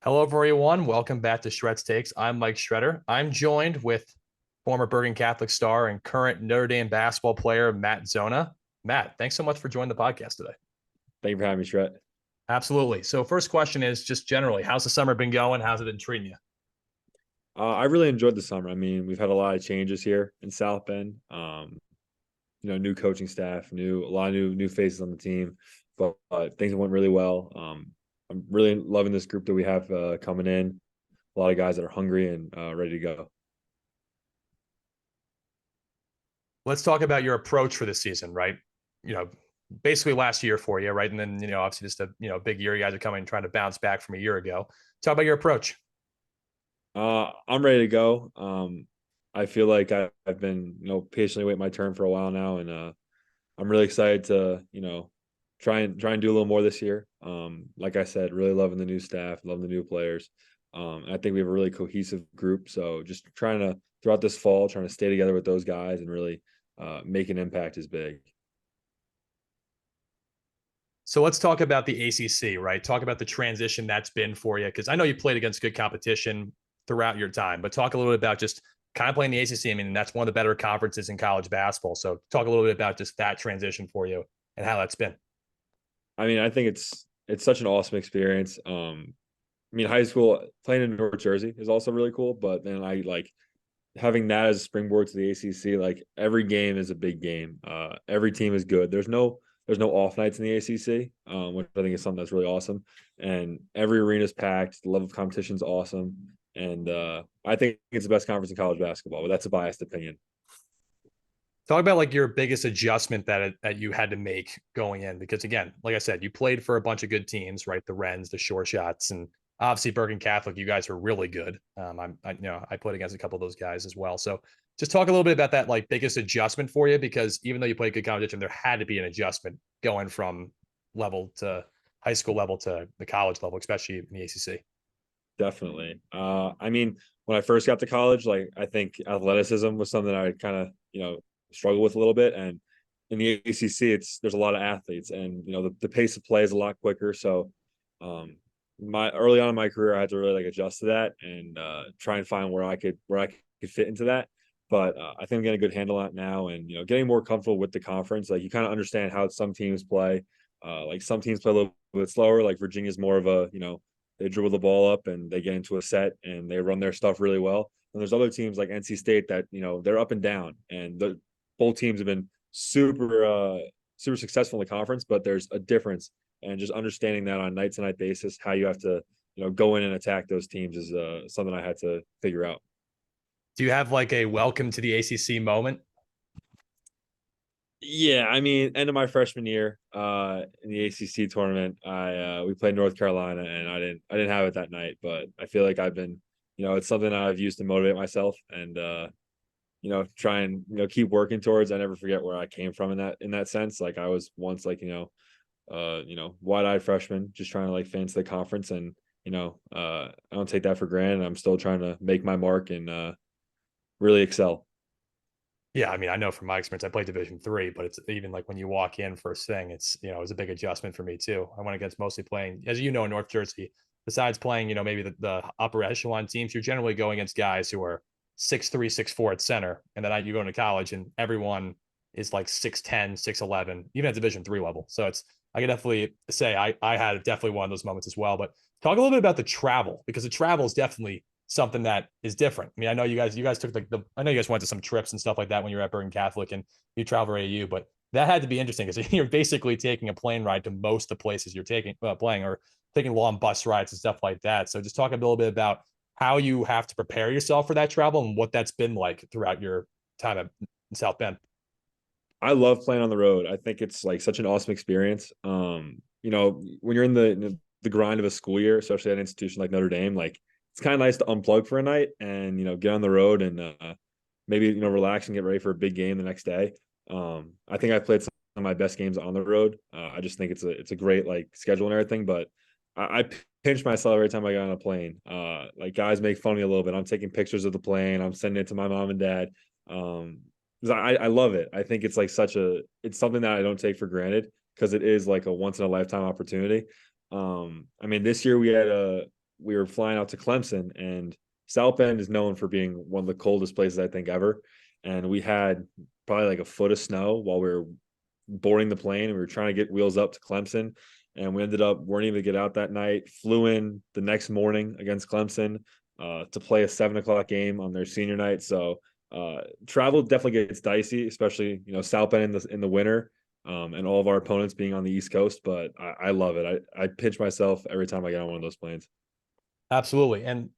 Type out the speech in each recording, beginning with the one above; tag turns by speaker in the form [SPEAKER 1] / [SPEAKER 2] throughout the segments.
[SPEAKER 1] Hello, everyone. Welcome back to Shred's Takes. I'm Mike Shredder. I'm joined with former Bergen Catholic Star and current Notre Dame basketball player Matt Zona. Matt, thanks so much for joining the podcast today.
[SPEAKER 2] Thank you for having me, Shred.
[SPEAKER 1] Absolutely. So, first question is just generally, how's the summer been going? How's it been treating you?
[SPEAKER 2] I really enjoyed the summer. I mean, we've had a lot of changes here in South Bend. New coaching staff, a lot of new faces on the team, but things went really well. I'm really loving this group that we have coming in. A lot of guys that are hungry and ready to go.
[SPEAKER 1] Let's talk about your approach for this season, right? Basically last year for you, right? And then, obviously just a, big year. You guys are coming trying to bounce back from a year ago. Talk about your approach.
[SPEAKER 2] I'm ready to go. I feel like I've been, patiently waiting my turn for a while now, and I'm really excited to, try and do a little more this year. Like I said, really loving the new staff, loving the new players. I think we have a really cohesive group. So just trying to throughout this fall, trying to stay together with those guys and really make an impact is big.
[SPEAKER 1] So let's talk about the ACC, right? Talk about the transition that's been for you, because I know you played against good competition throughout your time, but talk a little bit about just kind of playing the ACC. I mean, that's one of the better conferences in college basketball. So talk a little bit about just that transition for you and how that's been.
[SPEAKER 2] I mean, I think it's such an awesome experience. I mean, high school playing in North Jersey is also really cool, but then I like having that as a springboard to the ACC. Like every game is a big game. Every team is good. There's no off nights in the ACC, which I think is something that's really awesome. And every arena is packed. The level of competition is awesome, and I think it's the best conference in college basketball. But that's a biased opinion.
[SPEAKER 1] Talk about like your biggest adjustment that you had to make going in, because again, like I said, you played for a bunch of good teams, right? The Wrens, the Shore Shots, and obviously Bergen Catholic. You guys are really good. I played against a couple of those guys as well. So just talk a little bit about that like biggest adjustment for you, because even though you played good competition, there had to be an adjustment going from level to high school level to the college level, especially in the ACC.
[SPEAKER 2] Definitely. I mean, when I first got to college, like I think athleticism was something I kind of struggle with a little bit, and in the ACC, there's a lot of athletes, and the pace of play is a lot quicker. So, my early on in my career, I had to really like adjust to that and try and find where I could fit into that. But I think I'm getting a good handle on it now, and getting more comfortable with the conference. Like you kind of understand how some teams play. Like some teams play a little bit slower. Like Virginia's more of a they dribble the ball up and they get into a set and they run their stuff really well. And there's other teams like NC State that they're up and down, and both teams have been super successful in the conference, but there's a difference, and just understanding that on night to night basis, how you have to go in and attack those teams is something I had to figure out.
[SPEAKER 1] Do you have like a welcome to the ACC moment?
[SPEAKER 2] Yeah, I mean, end of my freshman year, in the ACC tournament, I we played North Carolina, and I didn't have it that night, but I feel like I've been, it's something I've used to motivate myself, and try and keep working towards. I never forget where I came from in that sense. Like I was once like wide-eyed freshman, just trying to like fence the conference, and I don't take that for granted. I'm still trying to make my mark and really excel.
[SPEAKER 1] Yeah, I mean, I know from my experience, I played Division 3, but it's even like when you walk in first thing, it's it was a big adjustment for me too. I went against mostly playing, as you know, in North Jersey. Besides playing, maybe the upper echelon teams, you're generally going against guys who are 6'3", 6'4" at center, and then you go into college and everyone is like 6'10", 6'11", even at Division 3 level. So I can definitely say I had definitely one of those moments as well. But talk a little bit about the travel, because the travel is definitely something that is different. I mean, I know you guys took like I know you guys went to some trips and stuff like that when you were at Bergen Catholic and you travel for AU, but that had to be interesting because you're basically taking a plane ride to most of the places you're playing, or taking long bus rides and stuff like that. So just talk a little bit about how you have to prepare yourself for that travel and what that's been like throughout your time at South Bend.
[SPEAKER 2] I love playing on the road. I think it's like such an awesome experience. When you're in the grind of a school year, especially at an institution like Notre Dame, like it's kind of nice to unplug for a night and get on the road and maybe relax and get ready for a big game the next day. I think I played some of my best games on the road. I just think it's a great like schedule and everything, but I pinch myself every time I get on a plane. Like guys make fun of me a little bit. I'm taking pictures of the plane. I'm sending it to my mom and dad. Um, 'Cause I love it. I think it's like it's something that I don't take for granted because it is like a once in a lifetime opportunity. I mean, this year we were flying out to Clemson, and South Bend is known for being one of the coldest places I think ever. And we had probably like a foot of snow while we were boarding the plane, and we were trying to get wheels up to Clemson. And we ended up weren't able to get out that night. Flew in the next morning against Clemson to play a 7 o'clock game on their senior night. So travel definitely gets dicey, especially South Bend in the winter, and all of our opponents being on the East Coast. But I love it. I pinch myself every time I get on one of those planes.
[SPEAKER 1] Absolutely. And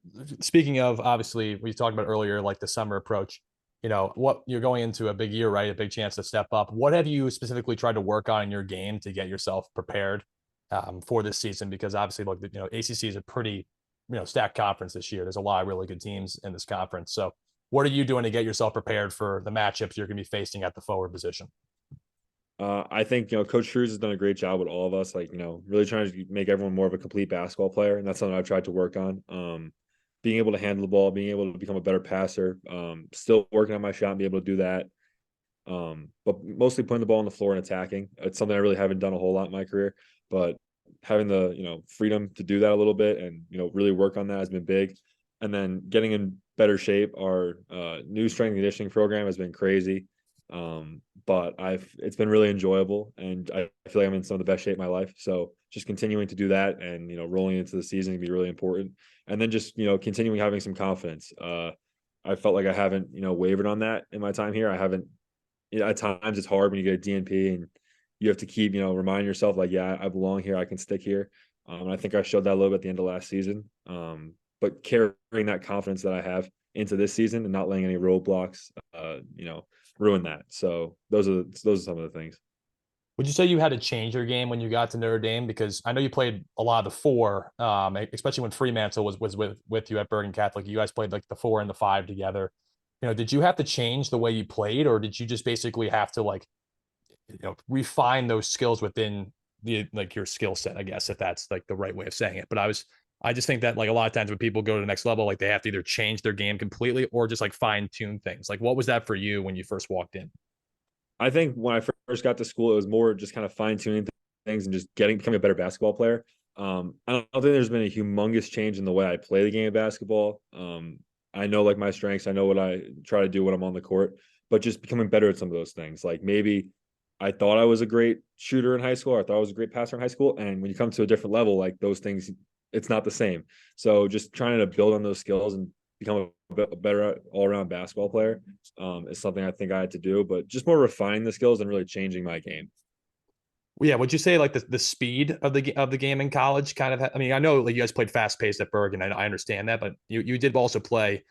[SPEAKER 1] speaking of, obviously, we talked about earlier, like the summer approach, what you're going into a big year, right? A big chance to step up. What have you specifically tried to work on in your game to get yourself prepared for this season? Because obviously, like, ACC is a pretty, stacked conference this year. There's a lot of really good teams in this conference. So what are you doing to get yourself prepared for the matchups you're going to be facing at the forward position?
[SPEAKER 2] I think Coach Cruz has done a great job with all of us, like really trying to make everyone more of a complete basketball player, and that's something I've tried to work on. Being able to handle the ball, being able to become a better passer, still working on my shot and be able to do that. But mostly putting the ball on the floor and attacking. It's something I really haven't done a whole lot in my career, but having the freedom to do that a little bit and really work on that has been big. And then getting in better shape. Our new strength and conditioning program has been crazy. But it's been really enjoyable, and I feel like I'm in some of the best shape of my life. So just continuing to do that and rolling into the season can be really important. And then just continuing having some confidence. I felt like I haven't wavered on that in my time here. I haven't. At times it's hard when you get a DNP and you have to keep remind yourself like, yeah, I belong here, I can stick here. And I think I showed that a little bit at the end of last season. But carrying that confidence that I have into this season and not letting any roadblocks ruin that. So those are some of the things.
[SPEAKER 1] Would you say you had to change your game when you got to Notre Dame? Because I know you played a lot of the four, especially when Fremantle was with you at Bergen Catholic. You guys played like the four and the five together. Did you have to change the way you played, or did you just basically have to like, refine those skills within your skill set? I guess if that's like the right way of saying it. But I just think that like a lot of times when people go to the next level, like they have to either change their game completely or just like fine tune things. Like what was that for you when you first walked in?
[SPEAKER 2] I think when I first got to school, it was more just kind of fine tuning things and just becoming a better basketball player. I don't think there's been a humongous change in the way I play the game of basketball. I know like my strengths, I know what I try to do when I'm on the court, but just becoming better at some of those things. Like maybe I thought I was a great shooter in high school, or I thought I was a great passer in high school. And when you come to a different level, like those things, it's not the same. So just trying to build on those skills and become a better all around basketball player is something I think I had to do, but just more refining the skills and really changing my game.
[SPEAKER 1] Yeah, would you say like the speed of the game in college kind of? I mean, I know like you guys played fast paced at Bergen. I understand that, but you did also play,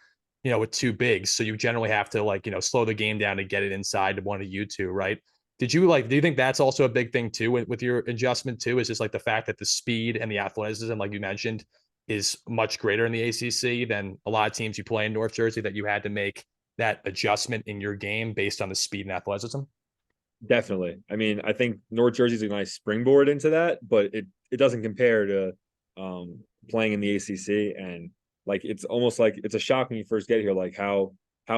[SPEAKER 1] with two bigs, so you generally have to like slow the game down to get it inside to one of you two, right? Did you like? Do you think that's also a big thing too with your adjustment too? Is just like the fact that the speed and the athleticism, like you mentioned, is much greater in the ACC than a lot of teams you play in North Jersey, that you had to make that adjustment in your game based on the speed and athleticism?
[SPEAKER 2] Definitely. I mean, I think North Jersey's a nice springboard into that, but it doesn't compare to playing in the ACC. And like it's almost like it's a shock when you first get here, like how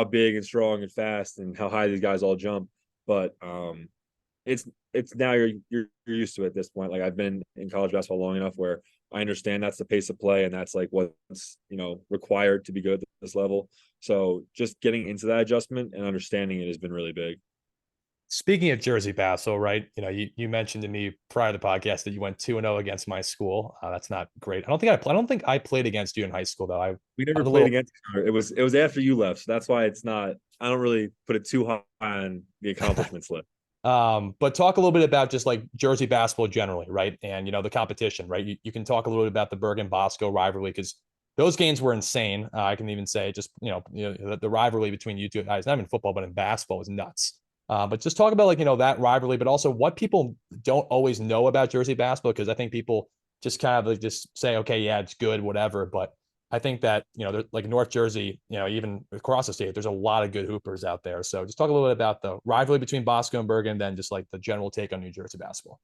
[SPEAKER 2] big and strong and fast and how high these guys all jump. But it's now you're used to it at this point. Like I've been in college basketball long enough where I understand that's the pace of play and that's like what's required to be good at this level. So just getting into that adjustment and understanding it has been really big.
[SPEAKER 1] Speaking of Jersey Basso, right? You mentioned to me prior to the podcast that you went 2-0 against my school. That's not great. I don't think I played against you in high school though.
[SPEAKER 2] We
[SPEAKER 1] I
[SPEAKER 2] never
[SPEAKER 1] was a
[SPEAKER 2] played
[SPEAKER 1] little
[SPEAKER 2] against each other. It was after you left, so that's why it's not. I don't really put it too high on the accomplishments list.
[SPEAKER 1] but talk a little bit about just like Jersey basketball generally, right? And the competition, right? You can talk a little bit about the Bergen Bosco rivalry because those games were insane. I can even say just the rivalry between you two guys, not even football, but in basketball, was nuts. But just talk about like that rivalry, but also what people don't always know about Jersey basketball, because I think people just kind of like just say, okay, yeah, it's good, whatever. But I think that like North Jersey, even across the state, there's a lot of good hoopers out there. So just talk a little bit about the rivalry between Bosco and Bergen, and then just like the general take on New Jersey basketball.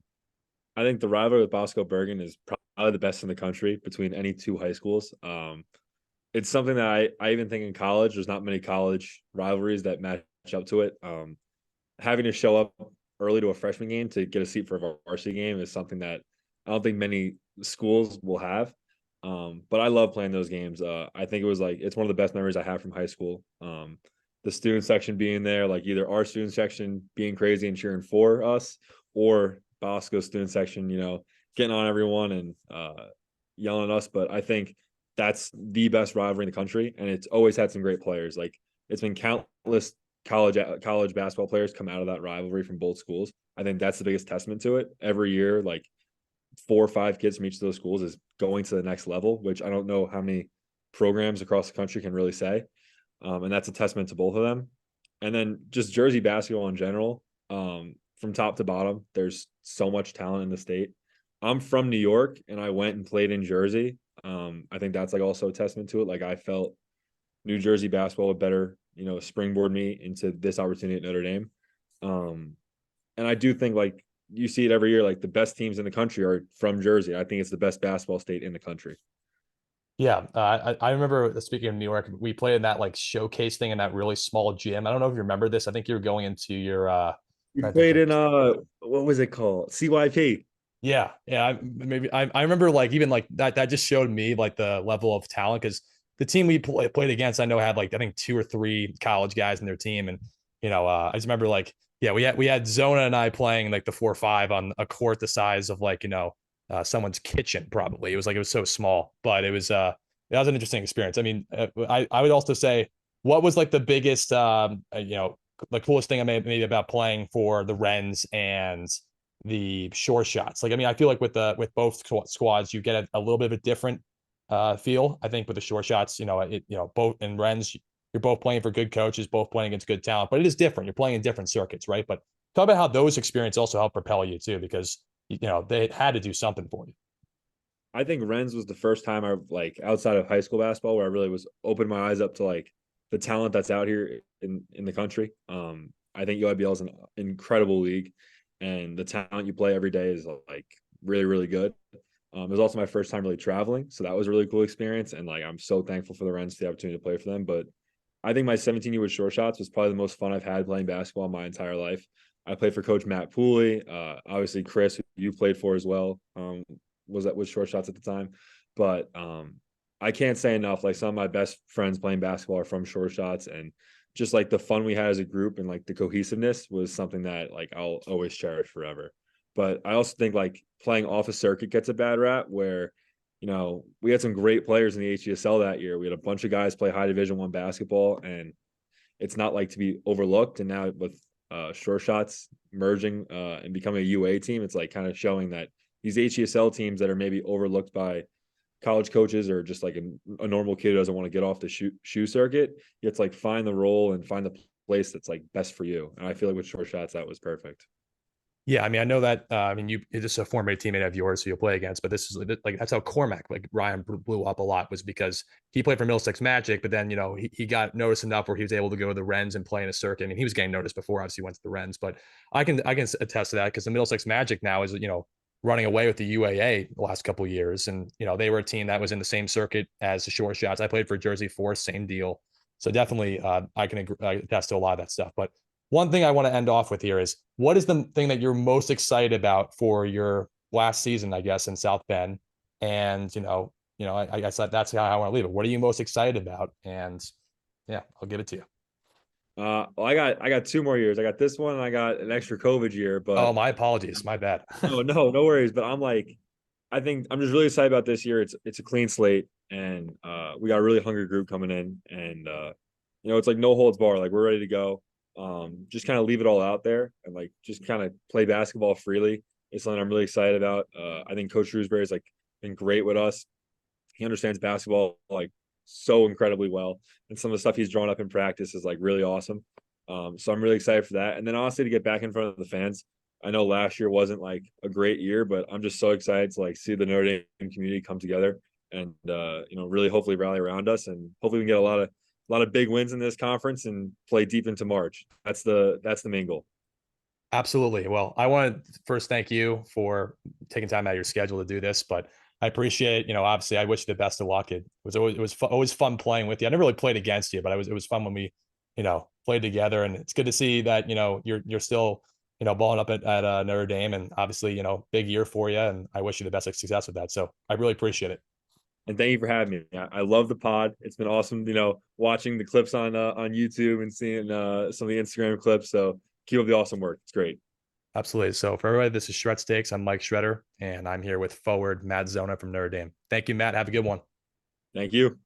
[SPEAKER 2] I think the rivalry with Bosco Bergen is probably the best in the country between any two high schools. It's something that I even think in college, there's not many college rivalries that match up to it. Having to show up early to a freshman game to get a seat for a varsity game is something that I don't think many schools will have. But I love playing those games. I think it was like it's one of the best memories I have from high school. The student section being there, like either our student section being crazy and cheering for us, or Bosco student section, getting on everyone and yelling at us. But I think that's the best rivalry in the country, and it's always had some great players. Like it's been countless college basketball players come out of that rivalry from both schools. I think that's the biggest testament to it. Every year, like 4 or 5 kids from each of those schools is going to the next level, which I don't know how many programs across the country can really say. And that's a testament to both of them. And then just Jersey basketball in general, from top to bottom, there's so much talent in the state. I'm from New York and I went and played in Jersey. I think that's like also a testament to it. Like I felt New Jersey basketball would better, springboard me into this opportunity at Notre Dame. And I do think like you see it every year, like the best teams in the country are from Jersey. I think it's the best basketball state in the country.
[SPEAKER 1] Yeah, I remember speaking of New York, we played in that like showcase thing in that really small gym. I don't know if you remember this. I think you were going into your
[SPEAKER 2] We
[SPEAKER 1] trying to think
[SPEAKER 2] played
[SPEAKER 1] of
[SPEAKER 2] in what was it called? CYP.
[SPEAKER 1] yeah. I remember like even like that just showed me like the level of talent because the team we played against I know had like I think 2 or 3 college guys in their team and I just remember like yeah we had Zona and I playing like the 4-5 on a court the size of like someone's kitchen probably it was so small but it was an interesting experience. I mean I would also say what was like the biggest the coolest thing I made maybe about playing for the Wrens and the short shots. Like, I mean, I feel like with both squads, you get a little bit of a different feel. I think with the short shots, both in Wrens, you're both playing for good coaches, both playing against good talent, but it is different. You're playing in different circuits, right? But talk about how those experiences also help propel you too, because they had to do something for you.
[SPEAKER 2] I think Rennes was the first time I like outside of high school basketball where I really was opened my eyes up to like the talent that's out here in the country. I think UIBL is an incredible league, and the talent you play every day is like really really good. It was also my first time really traveling, so that was a really cool experience, and like I'm so thankful for the Rennes for the opportunity to play for them. But I think my 17 with short shots was probably the most fun I've had playing basketball in my entire life. I played for Coach Matt Pooley, obviously Chris, who you played for as well. Was that with short shots at the time. But I can't say enough. Like some of my best friends playing basketball are from short shots, and just like the fun we had as a group and like the cohesiveness was something that like I'll always cherish forever. But I also think like playing off a circuit gets a bad rap where we had some great players in the HESL that year. We had a bunch of guys play high division 1 basketball, and it's not like to be overlooked. And now with short shots merging and becoming a UA team, it's like kind of showing that these HESL teams that are maybe overlooked by college coaches or just like a normal kid who doesn't want to get off the shoe circuit, you have to like find the role and find the place that's like best for you. And I feel like with short shots, that was perfect.
[SPEAKER 1] Yeah, I mean, I know that. I mean, this is a former teammate of yours who you'll play against, but this is like that's how Cormac, like Ryan, blew up a lot was because he played for Middlesex Magic, but then he got noticed enough where he was able to go to the Wrens and play in a circuit. I mean, he was getting noticed before, obviously, he went to the Wrens, but I can attest to that because the Middlesex Magic now is running away with the UAA the last couple of years, and they were a team that was in the same circuit as the Short Shots. I played for Jersey Force, same deal. So definitely, I can attest to a lot of that stuff, but one thing I want to end off with here is what is the thing that you're most excited about for your last season, I guess, in South Bend? And I guess that's how I want to leave it. What are you most excited about? And yeah, I'll give it to you.
[SPEAKER 2] Well, I got 2 more years. I got this one and I got an extra COVID year,
[SPEAKER 1] Oh,
[SPEAKER 2] but
[SPEAKER 1] my apologies. My bad.
[SPEAKER 2] no worries. But I think I'm just really excited about this year. It's a clean slate, and we got a really hungry group coming in, and it's like no holds bar. Like we're ready to go. Just kind of leave it all out there and like just kind of play basketball freely. It's something I'm really excited about. I think Coach Shrewsbury's like been great with us. He understands basketball like so incredibly well, and some of the stuff he's drawn up in practice is like really awesome. So I'm really excited for that. And then honestly, to get back in front of the fans. I know last year wasn't like a great year, but I'm just so excited to like see the Notre Dame community come together and really hopefully rally around us, and hopefully we can get a lot of big wins in this conference and play deep into March. That's the main goal.
[SPEAKER 1] Absolutely. Well, I want to first thank you for taking time out of your schedule to do this, but I appreciate, obviously I wish you the best of luck. Always fun playing with you. I never really played against you, but it was fun when we, played together, and it's good to see that, you're still, balling up at Notre Dame, and obviously, big year for you. And I wish you the best of success with that. So I really appreciate it.
[SPEAKER 2] And thank you for having me. I love the pod. It's been awesome, watching the clips on YouTube and seeing some of the Instagram clips. So keep up the awesome work. It's great.
[SPEAKER 1] Absolutely. So for everybody, this is Shred Stakes. I'm Mike Shredder, and I'm here with forward Matt Zona from Notre Dame. Thank you, Matt. Have a good one.
[SPEAKER 2] Thank you.